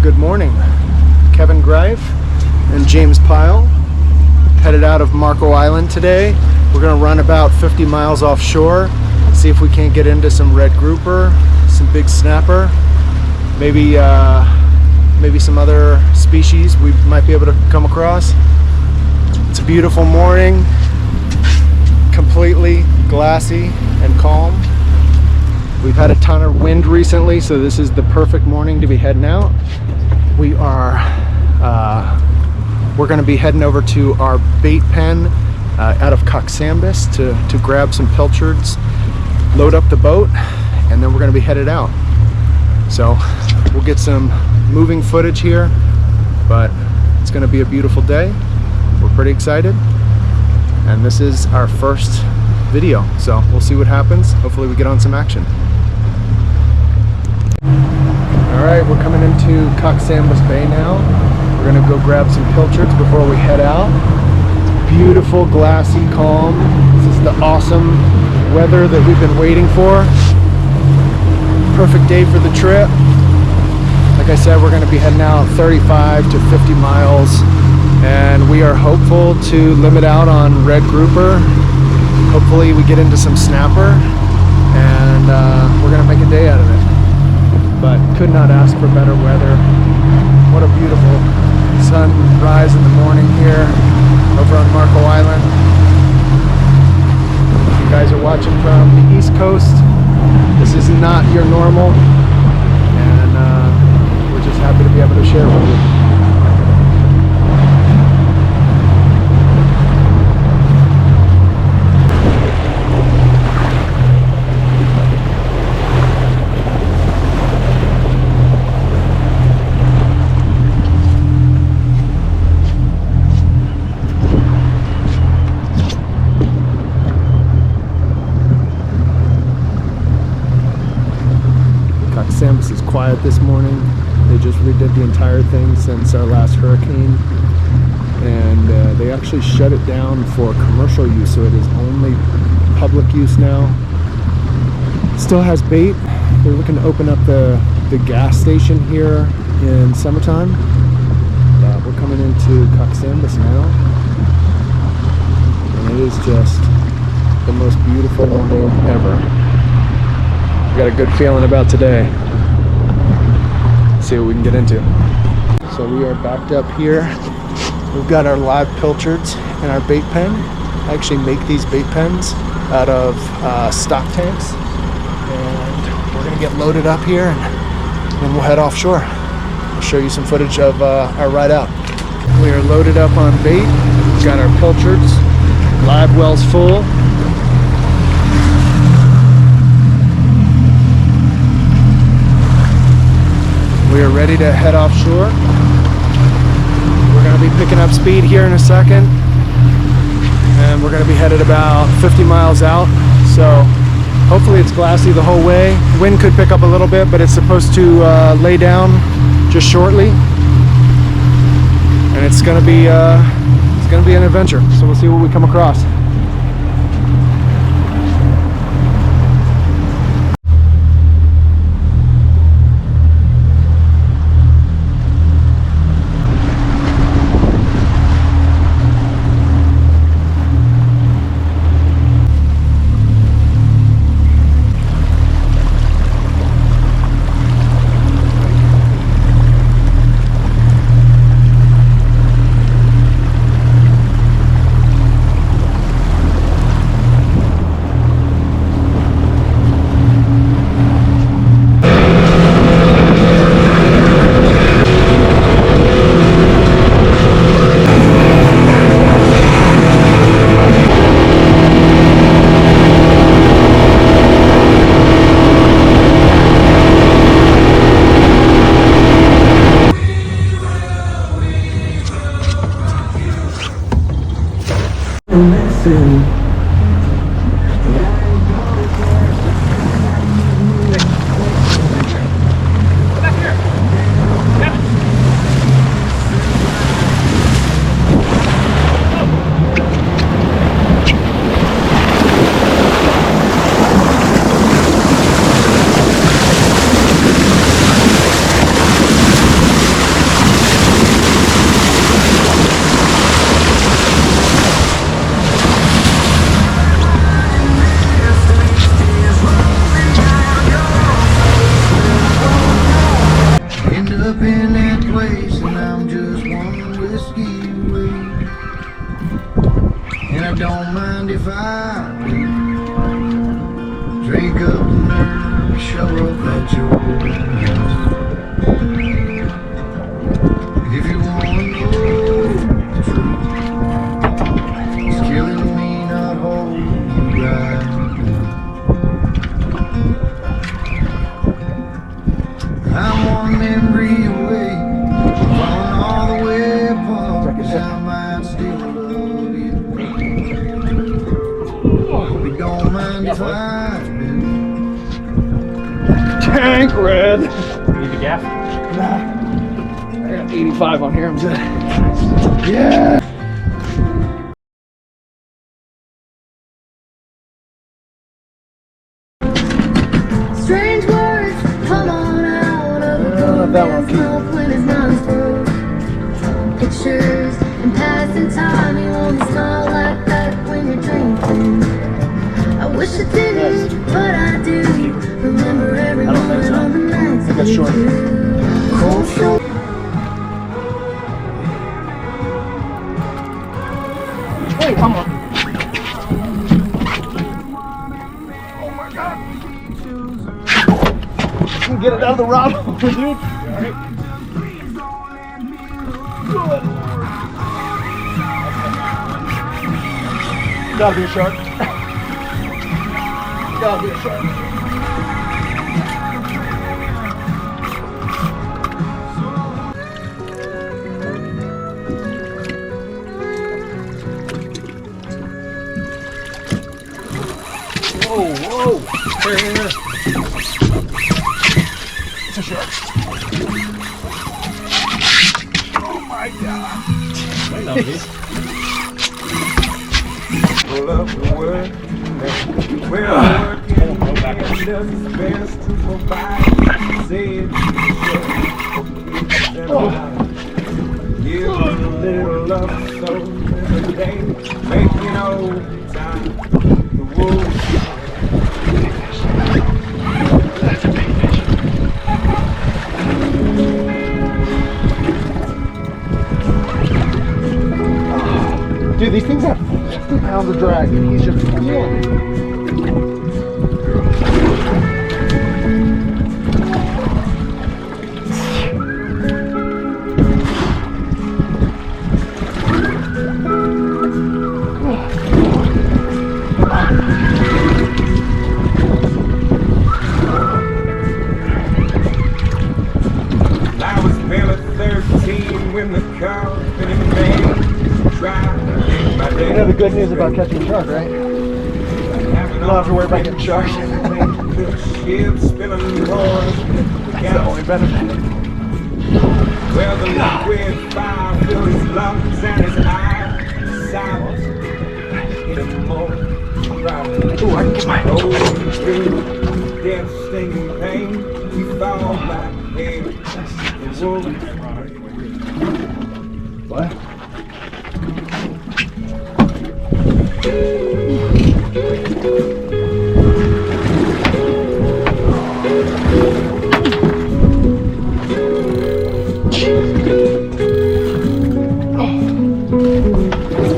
Good morning. Kevin Greif and James Pyle headed out of Marco Island today. We're going to run about 50 miles offshore, see if we can't get into some red grouper, some big snapper, maybe some other species we might be able to come across. It's a beautiful morning, completely glassy and calm. We've had a ton of wind recently, so this is the perfect morning to be heading out. We're going to be heading over to our bait pen out of Coxsambis to grab some pilchards, load up the boat, and then we're going to be headed out. So we'll get some moving footage here, but it's going to be a beautiful day. We're pretty excited, and this is our first video, so we'll see what happens. Hopefully we get on some action. Alright, we're coming into Coxsambis Bay now. We're going to go grab some pilchards before we head out. Beautiful, glassy, calm. This is the awesome weather that we've been waiting for. Perfect day for the trip. Like I said, we're going to be heading out 35 to 50 miles, and we are hopeful to limit out on red grouper. Hopefully we get into some snapper, and we're going to make a day out of it. But could not ask for better weather. What a beautiful sunrise in the morning here over on Marco Island. You guys are watching from the East Coast. This is not your normal, and we're just happy to be able to share with you. Coxsambis is quiet this morning. They just redid the entire thing since our last hurricane, and they actually shut it down for commercial use, so it is only public use now. Still has bait. They're looking to open up the gas station here in summertime. We're coming into Coxsambis now, and it is just the most beautiful morning ever. Got a good feeling about today. See what we can get into. So we are backed up here. We've got our live pilchards in our bait pen. I actually make these bait pens out of stock tanks, and we're gonna get loaded up here, and then we'll head offshore. I'll show you some footage of our ride out. We are loaded up on bait. We've got our pilchards, live wells full. We are ready to head offshore. We're going to be picking up speed here in a second, and we're going to be headed about 50 miles out. So hopefully it's glassy the whole way. Wind could pick up a little bit, but it's supposed to lay down just shortly, and it's going to be an adventure. So we'll see what we come across. Listen. up in that place, and I'm just one whiskey away. And I don't mind if I do. Drink up the nerve, show up at your house. If you wanna know the truth, it's killing me not holding you right. I'm one memory away, falling all the way apart, 'cause I might still love you. But don't mind if I do. Tank red. Need the gas? Nah. I got 85 on here, I'm good. Yeah! Strange words come on out of the blue. There's smoke when it's non-stop. Pictures and passing time. You only smile like that when you're drinking. I wish I didn't, but I do. Remember every moment on the nights I got short. cold show. Oh, come on. Get it out of the rod holder, dude. Gotta be a shark. Gotta be a shark. Whoa, whoa. Here. It's a shark. Oh my god. I know these. Pull up the work, we're working, and does his best to provide. Say it, give a little love, so every day, making old time. The wolves. That's a big fish. Dude, these things have 50 pounds of drag, and he's just feeling it. I was barely 13 when the company man tried to make my day. You know the good news about catching a shark, right? You don't have to worry about getting sharks. Ship spilling noise. That's the only benefit. Well, the liquid fire filled his lungs and his eyes. Silence in a moment. Ooh, I can get my Through death stinging pain, we fall like hail. What?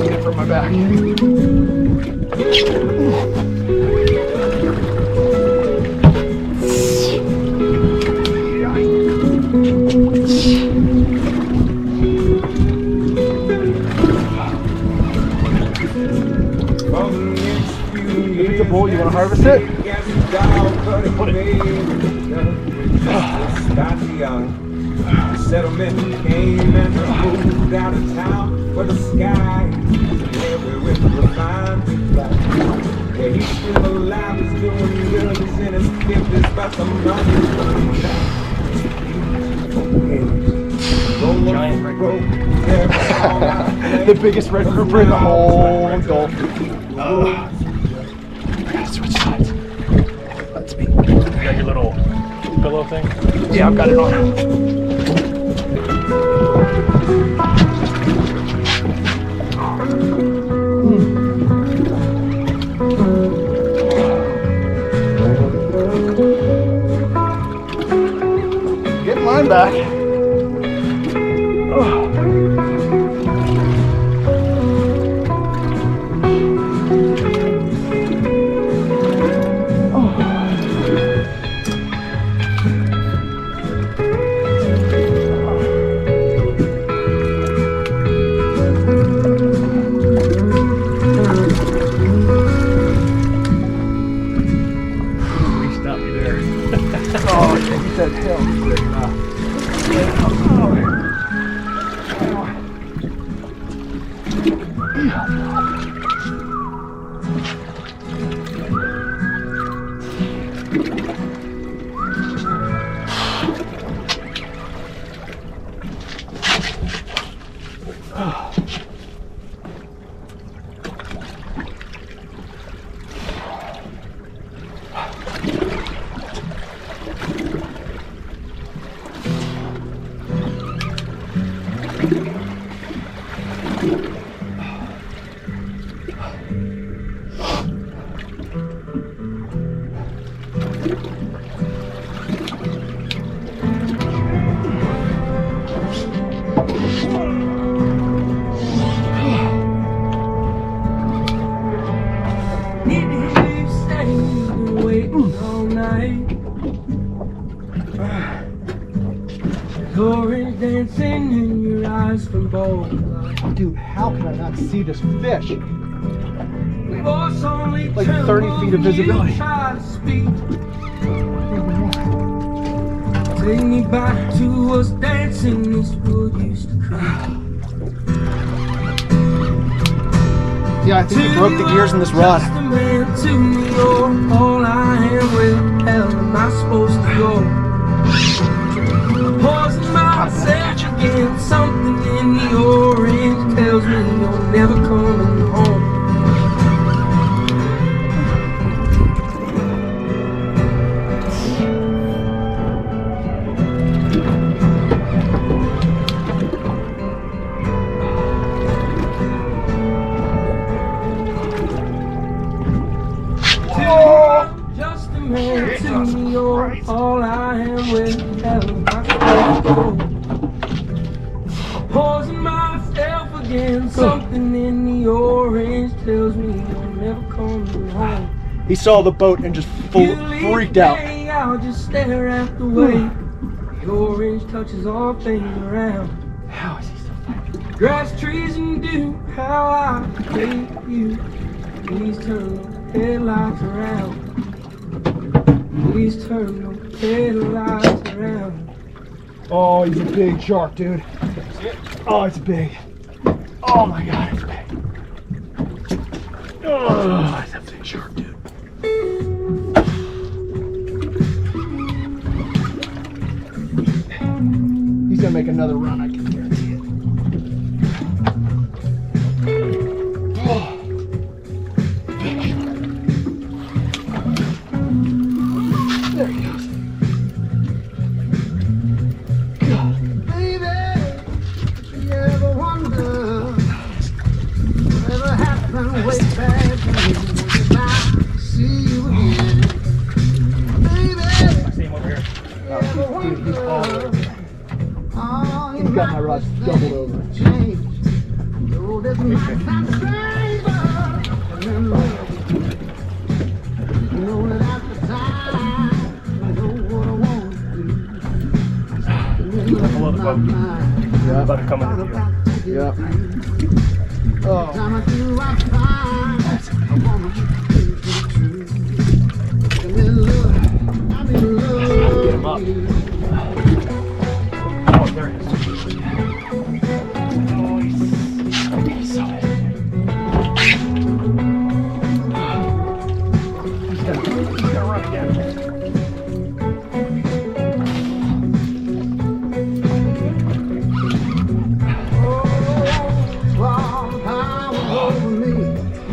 Get it from my back. It's a bull, you want to harvest it? Put it. The settlement came and moved out of town where the sky is with refined black. Yeah, he's still alive, he's doing good, he's in his 50s, but the money's running down. Giant red group. The The biggest red grouper in the whole Gulf. I gotta switch sides. Let's be. You got your little pillow thing? Yeah, I've got it on. Getting mine back. Orange dancing in your eyes from both. Dude, how can I not see this fish? We've only Like 30 feet of visibility. Take me back to us dancing this wood used to cry. Yeah, I think we broke the gears in this rod. Just a man to me, you're all I am. Where the hell am I supposed to go? Poison myself again. Something in the orange tells me you're never coming home. Just a man to me, you're all I am. Where the hell am I supposed to go? Poison myself again. Something in the orange tells me you're never coming home. He saw the boat and just freaked out. I'll just stare at the way the orange touches all things around. How is he still fighting? Grass, trees, and dew, how I hate you. Please turn the headlights around. Please turn the headlights around. Oh, he's a big shark, dude. Oh, it's big. Oh my god, it's big. Oh, it's a big shark, dude. He's gonna make another run, I can guarantee it. Oh. Big shark. There he goes. Baby, you ever wonder whatever happened way back when I see you again? Baby, I see him over here. you ever Dude, he's all wonder over. He's got my rods doubled over. change? Though this might sound strange, but remember, you know that at the time, I know what I want to do. Below the boat. Yeah. About to come into you. Yeah. Oh. Time I do, I find I wanna be true. I'm in love. I'm in love. Get him up. with you. Oh, there it is. Oh, he's so heavy. He's gonna run again. All the power over me.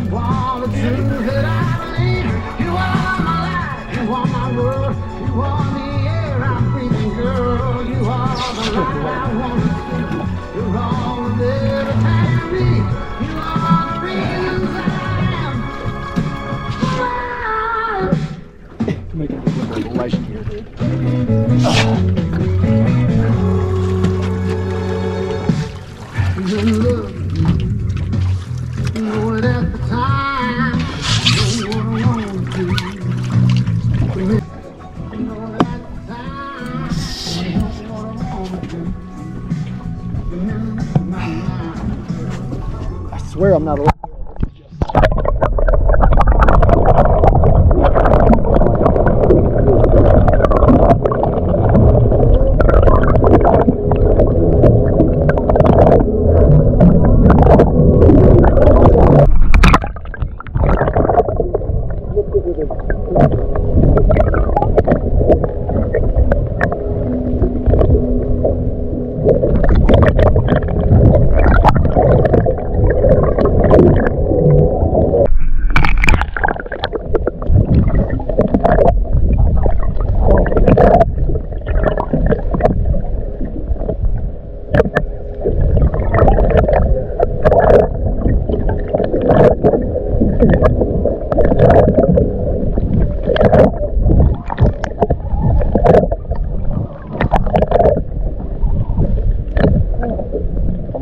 You are the truth that I believe. You are my life. You are my world. You are the air I'm breathing, girl. You are the light I want to see. You're all swear I'm not.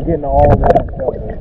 Getting all that covered.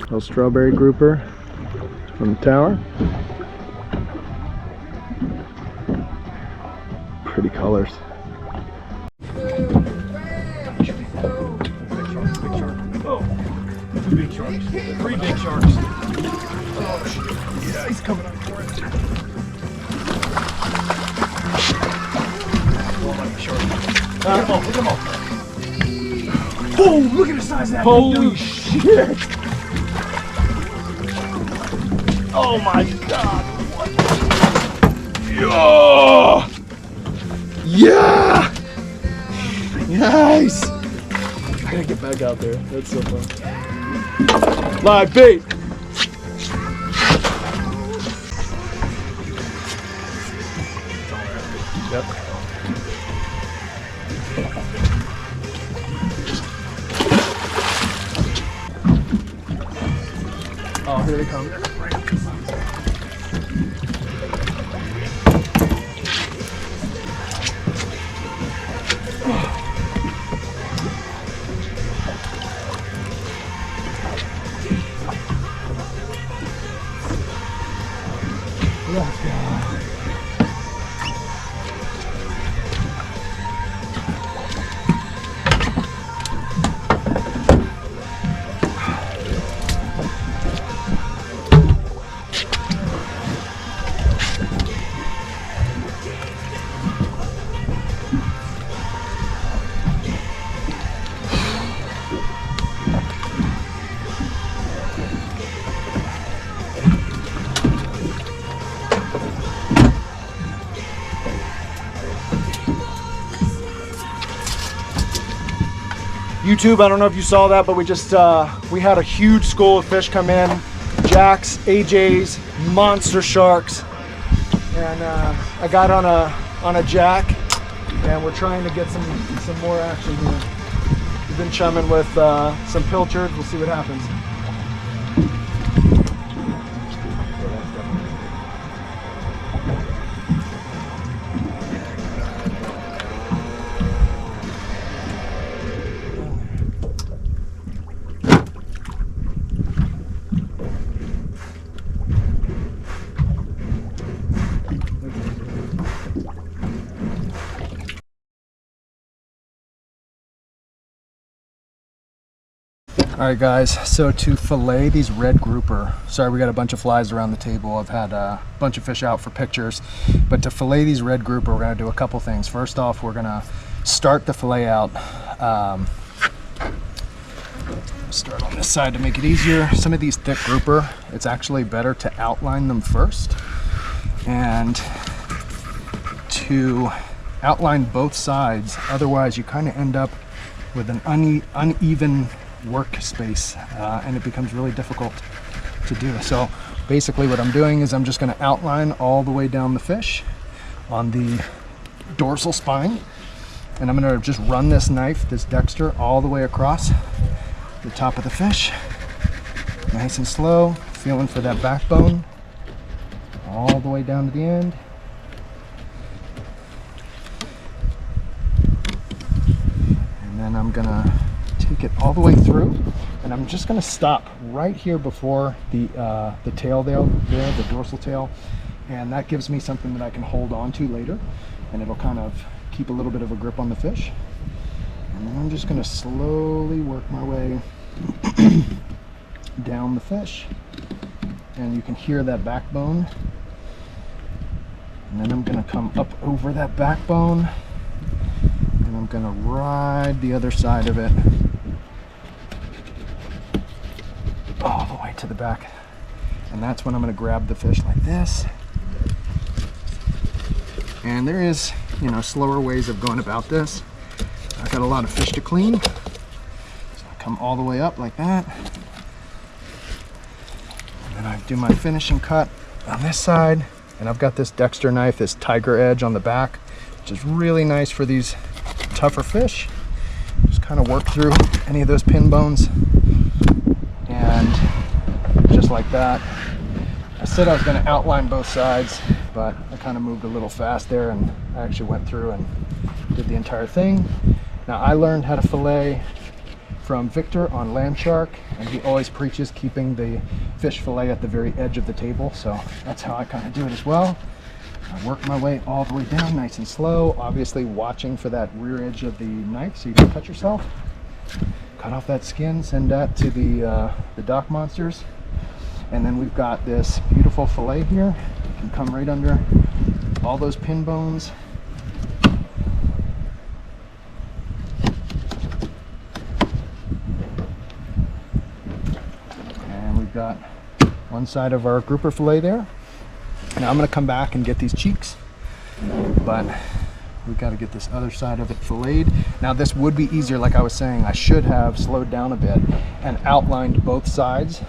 Little strawberry grouper from the tower. Pretty colors. Two big sharks. 3 big sharks. Oh shit. Yeah, he's coming up for it. Look at them all. Oh, look at the size of that Holy thing, shit! Oh my god! What? Yeah! Nice! I gotta get back out there. That's so fun. Live bait! Yep. Oh, here they come. Let's go. YouTube, I don't know if you saw that, but we just we had a huge school of fish come in. Jacks, AJs, monster sharks, and I got on a jack, and we're trying to get some more action here. We've been chumming with some pilchards. We'll see what happens. Alright guys, so to fillet these red grouper, sorry we got a bunch of flies around the table, I've had a bunch of fish out for pictures, but to fillet these red grouper we're going to do a couple things. First off, we're going to start the fillet out Start on this side to make it easier. Some of these thick grouper, it's actually better to outline them first and to outline both sides. Otherwise, you kind of end up with an uneven workspace, and it becomes really difficult to do. So basically what I'm doing is I'm just going to outline all the way down the fish on the dorsal spine, and I'm going to just run this knife, this dexter, all the way across the top of the fish, nice and slow, feeling for that backbone all the way down to the end. And then I'm gonna take it all the way through, and I'm just gonna stop right here before the tail there, the dorsal tail, and that gives me something that I can hold on to later, and it'll kind of keep a little bit of a grip on the fish. And then I'm just gonna slowly work my way down the fish, and you can hear that backbone. And then I'm gonna come up over that backbone, and I'm gonna ride the other side of it all the way to the back. And that's when I'm gonna grab the fish like this. And there is, you know, slower ways of going about this. I've got a lot of fish to clean. So I come all the way up like that. And then I do my finishing cut on this side. And I've got this dexter knife, this tiger edge on the back, which is really nice for these tougher fish. Just kind of work through any of those pin bones. And just like that. I said I was going to outline both sides, but I kind of moved a little fast there, and I actually went through and did the entire thing. Now, I learned how to fillet from Victor on Land Shark, and he always preaches keeping the fish fillet at the very edge of the table, so that's how I kind of do it as well. I work my way all the way down nice and slow, obviously watching for that rear edge of the knife so you don't cut yourself. Cut off that skin, send that to the dock monsters, and then we've got this beautiful fillet here. You can come right under all those pin bones. Got one side of our grouper fillet there. Now I'm going to come back and get these cheeks, but we've got to get this other side of it filleted. Now this would be easier, like I was saying. I should have slowed down a bit and outlined both sides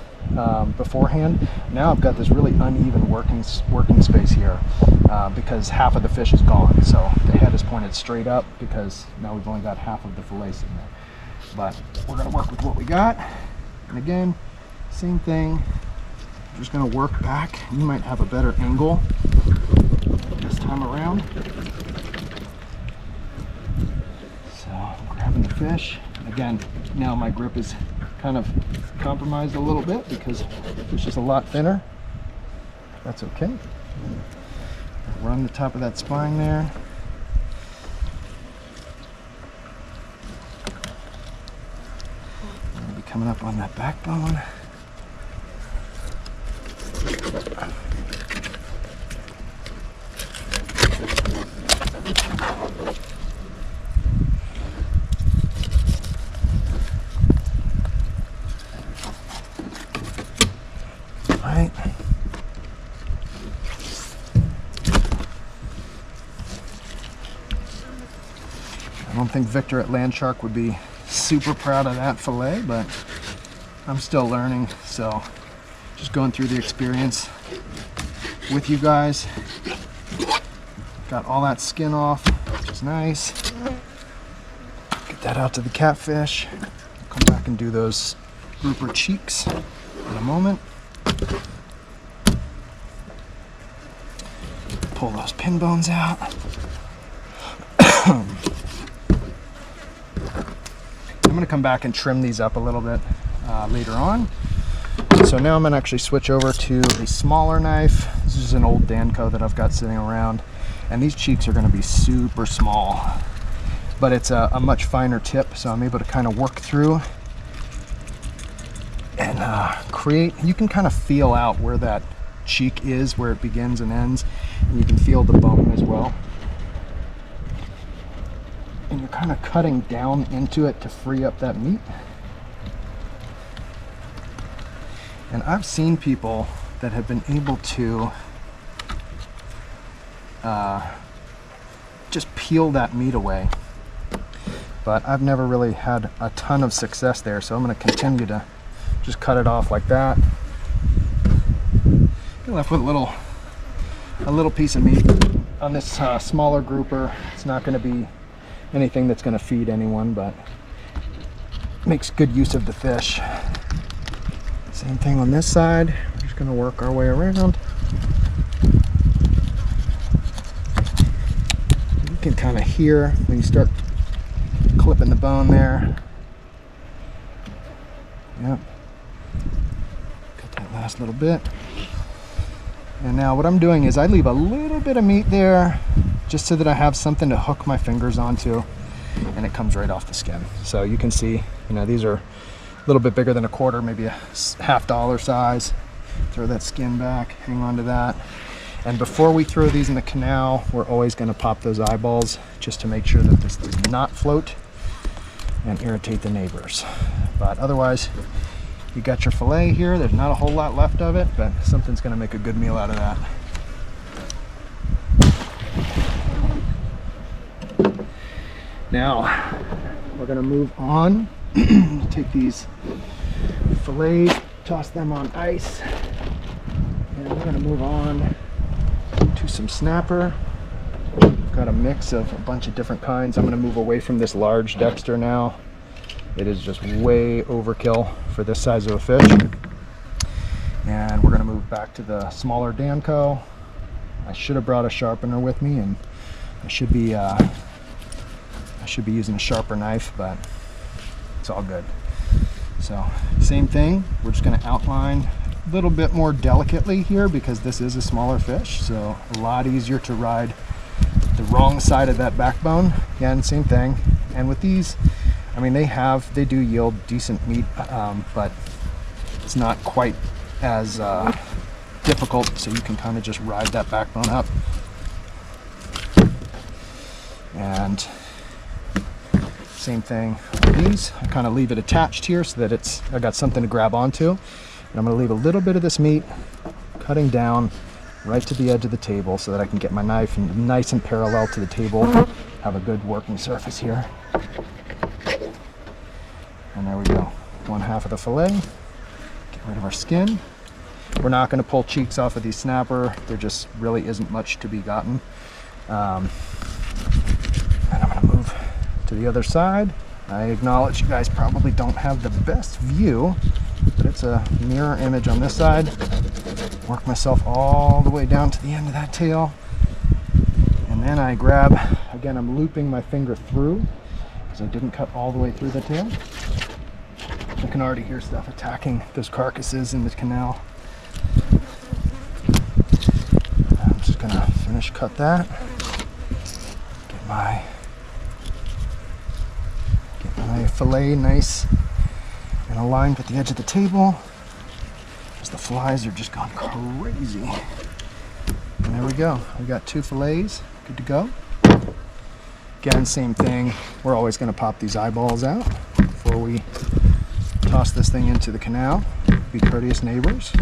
beforehand. Now I've got this really uneven working space here because half of the fish is gone. So the head is pointed straight up because now we've only got half of the fillet sitting there. But we're going to work with what we got, and again, same thing, I'm just going to work back. You might have a better angle this time around. So I'm grabbing the fish. Again, now my grip is kind of compromised a little bit because the fish is a lot thinner. That's okay. Run the top of that spine there. I'm going to be coming up on that backbone. Right. I don't think Victor at Land Shark would be super proud of that fillet, but I'm still learning, so just going through the experience with you guys. Got all that skin off, which is nice. Get that out to the catfish. Come back and do those grouper cheeks in a moment. Pull those pin bones out. I'm going to come back and trim these up a little bit later on. So now I'm going to actually switch over to a smaller knife. This is an old Danco that I've got sitting around, and these cheeks are going to be super small, but it's a much finer tip, so I'm able to kind of work through and create. You can kind of feel out where that cheek is, where it begins and ends, and you can feel the bone as well. And you're kind of cutting down into it to free up that meat. And I've seen people that have been able to just peel that meat away, but I've never really had a ton of success there, so I'm going to continue to just cut it off like that. You're left with a little piece of meat on this smaller grouper. It's not going to be anything that's going to feed anyone, but makes good use of the fish. Same thing on this side. We're just going to work our way around. You can kind of hear when you start clipping the bone there. Yep. Cut that last little bit. And now what I'm doing is I leave a little bit of meat there just so that I have something to hook my fingers onto, and it comes right off the skin. So you can see, you know, these are a little bit bigger than a quarter, maybe a $half size. Throw that skin back, hang on to that. And before we throw these in the canal, we're always going to pop those eyeballs just to make sure that this does not float and irritate the neighbors. But otherwise, you got your fillet here. There's not a whole lot left of it, but something's going to make a good meal out of that. Now, we're going to move on. Take these fillets, toss them on ice, and we're going to move on to some snapper. Got a mix of a bunch of different kinds. I'm going to move away from this large Dexter now. It is just way overkill for this size of a fish. And we're going to move back to the smaller Danco. I should have brought a sharpener with me, and I should be using a sharper knife, but it's all good. So same thing, we're just going to outline a little bit more delicately here because this is a smaller fish, so a lot easier to ride the wrong side of that backbone. Again, same thing. And with these, I mean, they do yield decent meat, but it's not quite as difficult, so you can kind of just ride that backbone up. And same thing with these. I kind of leave it attached here so that I got something to grab onto. And I'm going to leave a little bit of this meat cutting down right to the edge of the table so that I can get my knife nice and parallel to the table, have a good working surface here. And there we go. One half of the fillet. Get rid of our skin. We're not going to pull cheeks off of these snapper. There just really isn't much to be gotten. And I'm going to move to the other side. I acknowledge you guys probably don't have the best view, but it's a mirror image on this side. Work myself all the way down to the end of that tail. And then I grab, again, I'm looping my finger through because I didn't cut all the way through the tail. I can already hear stuff attacking those carcasses in the canal. I'm just gonna finish cut that. Get my fillet nice and aligned with the edge of the table, because the flies are just gone crazy. And there we go. We got 2 fillets, good to go. Again, same thing. We're always going to pop these eyeballs out before we toss this thing into the canal. Be courteous neighbors.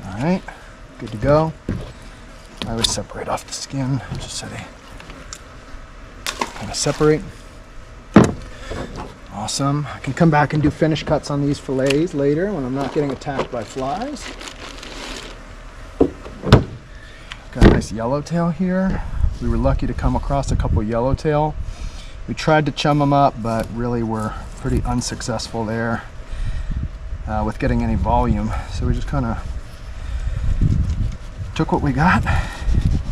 All right, good to go. I always separate off the skin just so they kind of separate. Awesome. I can come back and do finish cuts on these fillets later when I'm not getting attacked by flies. Got a nice yellowtail here. We were lucky to come across a couple yellowtail. We tried to chum them up, but really were pretty unsuccessful there with getting any volume. So we just kind of took what we got.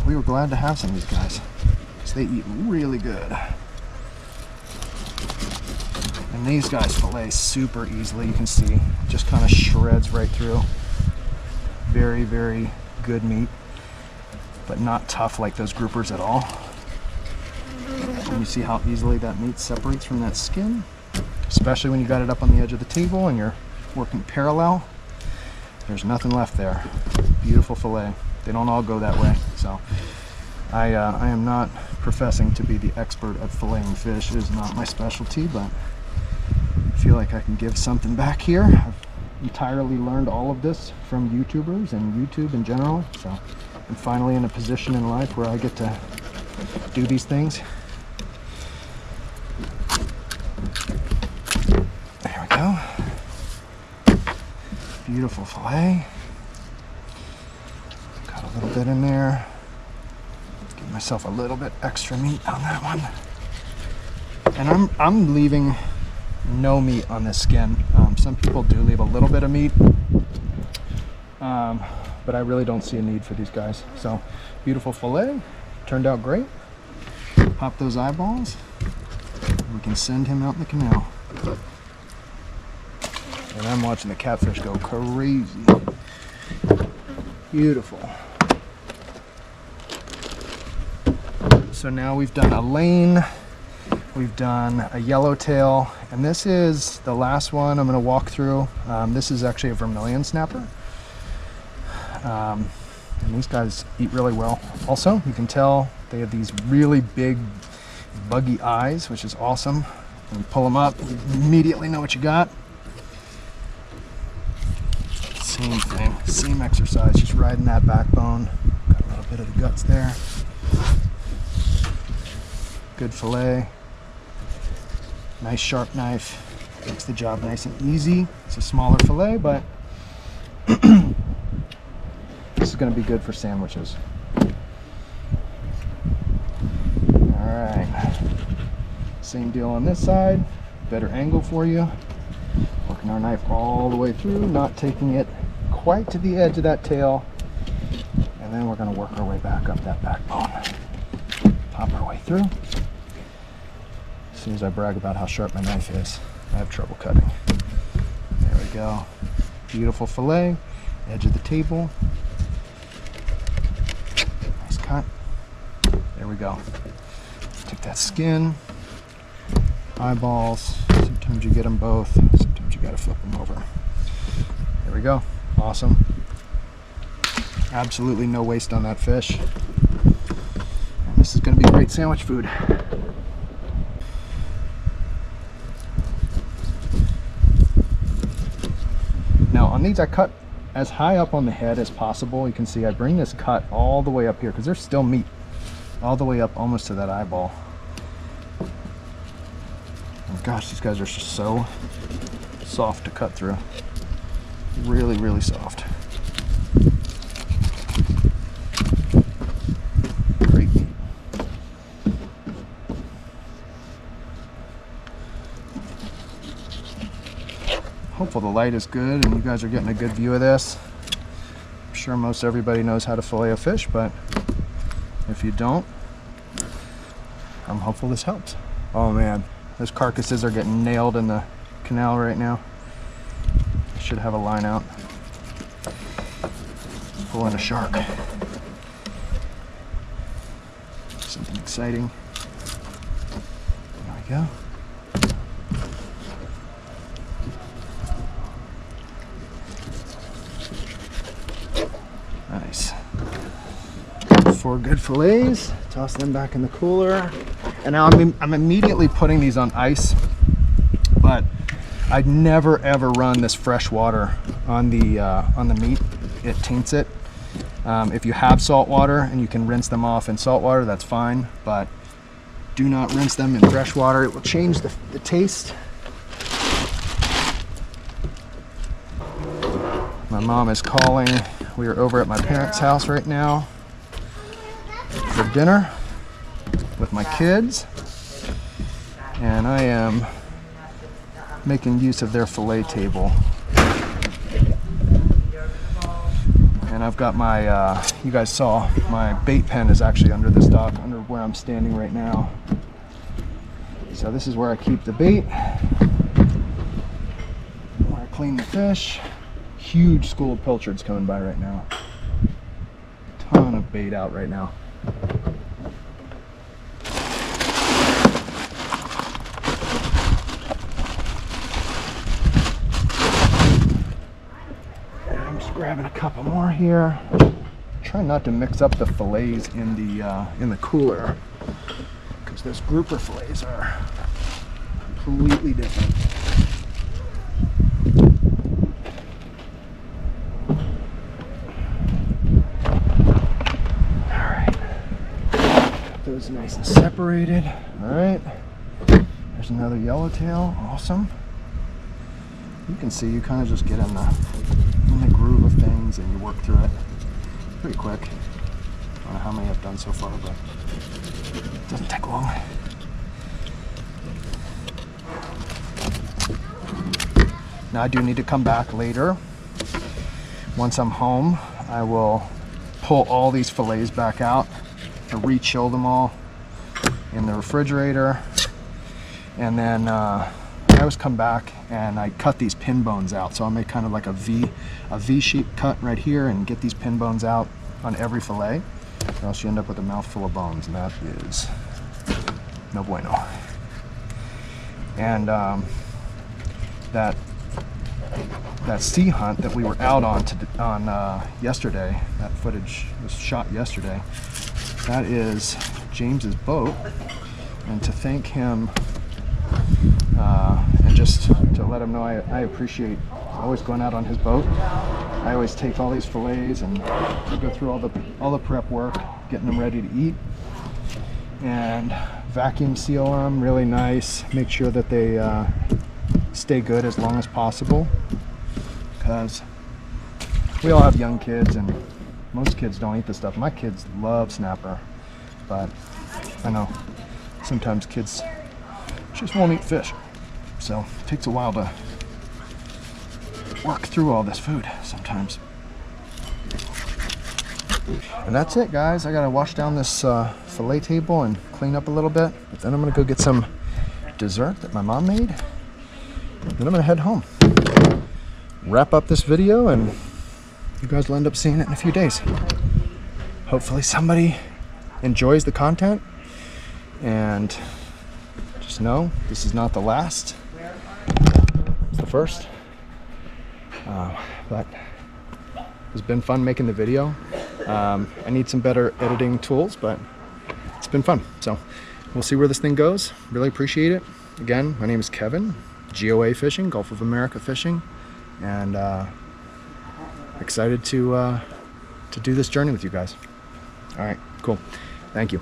We were glad to have some of these guys because they eat really good. And these guys fillet super easily. You can see, just kind of shreds right through. Very, very good meat, but not tough like those groupers at all. And you see how easily that meat separates from that skin, especially when you got it up on the edge of the table and you're working parallel. There's nothing left there. Beautiful fillet. They don't all go that way. So I am not professing to be the expert at filleting fish. It is not my specialty, but I feel like I can give something back here. I've entirely learned all of this from YouTubers and YouTube in general. So I'm finally in a position in life where I get to do these things. There we go. Beautiful fillet. Got a little bit in there. Give myself a little bit extra meat on that one. And I'm leaving no meat on this skin. Some people do leave a little bit of meat, but I really don't see a need for these guys. So beautiful fillet, turned out great. Pop those eyeballs. We can send him out in the canal. And I'm watching the catfish go crazy. Beautiful. So now we've done a lane, we've done a yellowtail, and this is the last one I'm going to walk through. This is actually a vermilion snapper. And these guys eat really well. Also, you can tell they have these really big, buggy eyes, which is awesome. When you pull them up, you immediately know what you got. Same thing, same exercise, just riding that backbone. Got a little bit of the guts there. Good fillet. Nice sharp knife. Makes the job nice and easy. It's a smaller fillet, but this is going to be good for sandwiches. Alright. Same deal on this side. Better angle for you. Working our knife all the way through, not taking it quite to the edge of that tail. And then we're going to work our way back up that backbone. Pop our way through. As soon as I brag about how sharp my knife is, I have trouble cutting. There we go. Beautiful fillet, edge of the table. Nice cut. There we go. Take that skin, eyeballs. Sometimes you get them both, sometimes you gotta flip them over. There we go. Awesome. Absolutely no waste on that fish. And this is gonna be great sandwich food. Now on these I cut as high up on the head as possible. You can see I bring this cut all the way up here because there's still meat all the way up almost to that eyeball. And gosh, these guys are just so soft to cut through. Really, really soft. Great meat. Hopefully the light is good and you guys are getting a good view of this. I'm sure most everybody knows how to fillet a fish, but if you don't, I'm hopeful this helps. Oh man, those carcasses are getting nailed in the canal right now. Should have a line out. Pulling a shark. Something exciting. There we go. Nice. 4 good fillets. Toss them back in the cooler. And now I'm immediately putting these on ice, but I'd never ever run this fresh water on the meat. It taints it. If you have salt water and you can rinse them off in salt water, that's fine, but do not rinse them in fresh water. It will change the taste. My mom is calling. We are over at my parents' house right now for dinner with my kids, and I am making use of their fillet table. And I've got my, you guys saw, my bait pen is actually under this dock, under where I'm standing right now. So this is where I keep the bait, where I clean the fish. Huge school of pilchards coming by right now. Ton of bait out right now. Grabbing a couple more here. Try not to mix up the fillets in the cooler, because those grouper fillets are completely different. He's nice and separated. All right. There's another yellowtail. Awesome. You can see you kind of just get in the groove of things and you work through it pretty quick. I don't know how many I've done so far, but it doesn't take long. Now I do need to come back later. Once I'm home, I will pull all these fillets back out to re-chill them all in the refrigerator. And then I always come back and I cut these pin bones out. So I'll make kind of like a V-shaped cut right here and get these pin bones out on every fillet. Or else you end up with a mouthful of bones, and that is no bueno. And that sea hunt that we were out on yesterday, that footage was shot yesterday, that is James's boat. And to thank him and just to let him know I appreciate always going out on his boat. I always take all these fillets and go through all the prep work, getting them ready to eat, and vacuum seal them really nice. Make sure that they stay good as long as possible, because we all have young kids and most kids don't eat this stuff. My kids love snapper, but I know sometimes kids just won't eat fish. So it takes a while to work through all this food sometimes. And that's it, guys. I gotta wash down this fillet table and clean up a little bit, but then I'm gonna go get some dessert that my mom made. Then I'm gonna head home, wrap up this video, and you guys will end up seeing it in a few days. Hopefully somebody enjoys the content, and just know this is not the last, it's the first. But it's been fun making the video. I need some better editing tools, but it's been fun. So we'll see where this thing goes. Really appreciate it. Again, my name is Kevin, GOA-Fishing, Gulf of America Fishing, and excited to do this journey with you guys. All right, cool. Thank you.